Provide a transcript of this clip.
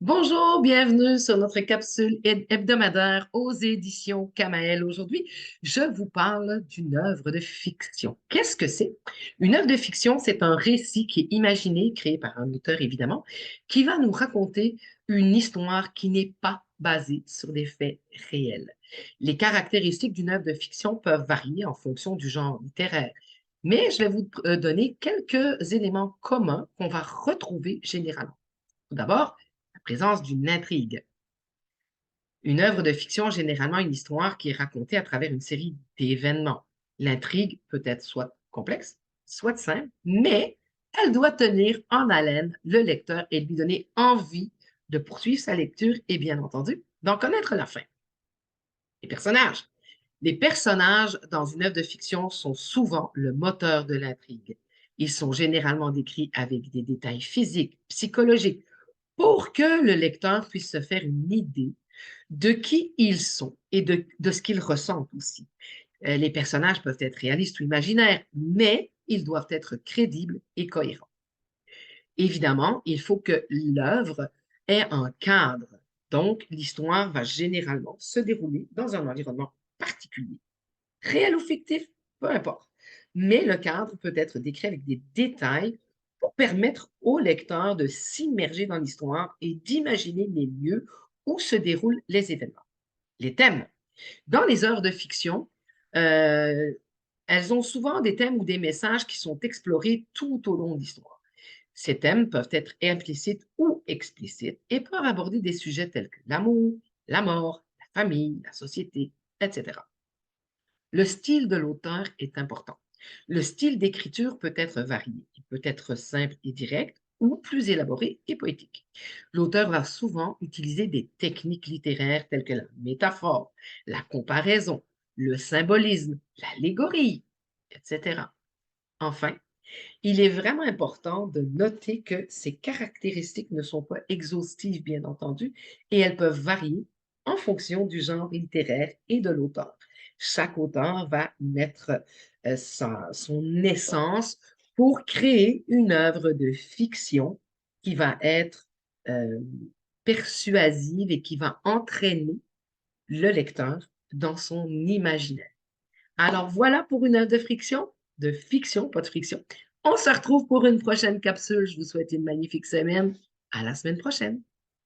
Bonjour, bienvenue sur notre capsule hebdomadaire aux éditions Kamael. Aujourd'hui, je vous parle d'une œuvre de fiction. Qu'est-ce que c'est? Une œuvre de fiction, c'est un récit qui est imaginé, créé par un auteur évidemment, qui va nous raconter une histoire qui n'est pas basée sur des faits réels. Les caractéristiques d'une œuvre de fiction peuvent varier en fonction du genre littéraire, mais je vais vous donner quelques éléments communs qu'on va retrouver généralement. Tout d'abord, la présence d'une intrigue. Une œuvre de fiction a généralement une histoire qui est racontée à travers une série d'événements. L'intrigue peut être soit complexe, soit simple, mais elle doit tenir en haleine le lecteur et lui donner envie de poursuivre sa lecture et bien entendu d'en connaître la fin. Les personnages. Les personnages dans une œuvre de fiction sont souvent le moteur de l'intrigue. Ils sont généralement décrits avec des détails physiques, psychologiques, pour que le lecteur puisse se faire une idée de qui ils sont et de ce qu'ils ressentent aussi. Les personnages peuvent être réalistes ou imaginaires, mais ils doivent être crédibles et cohérents. Évidemment, il faut que l'œuvre ait un cadre. Donc, l'histoire va généralement se dérouler dans un environnement particulier, réel ou fictif, peu importe. Mais le cadre peut être décrit avec des détails pour permettre au lecteur de s'immerger dans l'histoire et d'imaginer les lieux où se déroulent les événements. Les thèmes. Dans les œuvres de fiction, euh, elles ont souvent des thèmes ou des messages qui sont explorés tout au long de l'histoire. Ces thèmes peuvent être implicites ou explicites et peuvent aborder des sujets tels que l'amour, la mort, la famille, la société, etc. Le style de l'auteur est important. Le style d'écriture peut être varié. Il peut être simple et direct ou plus élaboré et poétique. L'auteur va souvent utiliser des techniques littéraires telles que la métaphore, la comparaison, le symbolisme, l'allégorie, etc. Enfin, il est vraiment important de noter que ces caractéristiques ne sont pas exhaustives, bien entendu, et elles peuvent varier en fonction du genre littéraire et de l'auteur. Chaque auteur va mettre son essence pour créer une œuvre de fiction qui va être euh, persuasive et qui va entraîner le lecteur dans son imaginaire. Alors voilà pour une œuvre de fiction, pas de friction. On se retrouve pour une prochaine capsule. Je vous souhaite une magnifique semaine. À la semaine prochaine.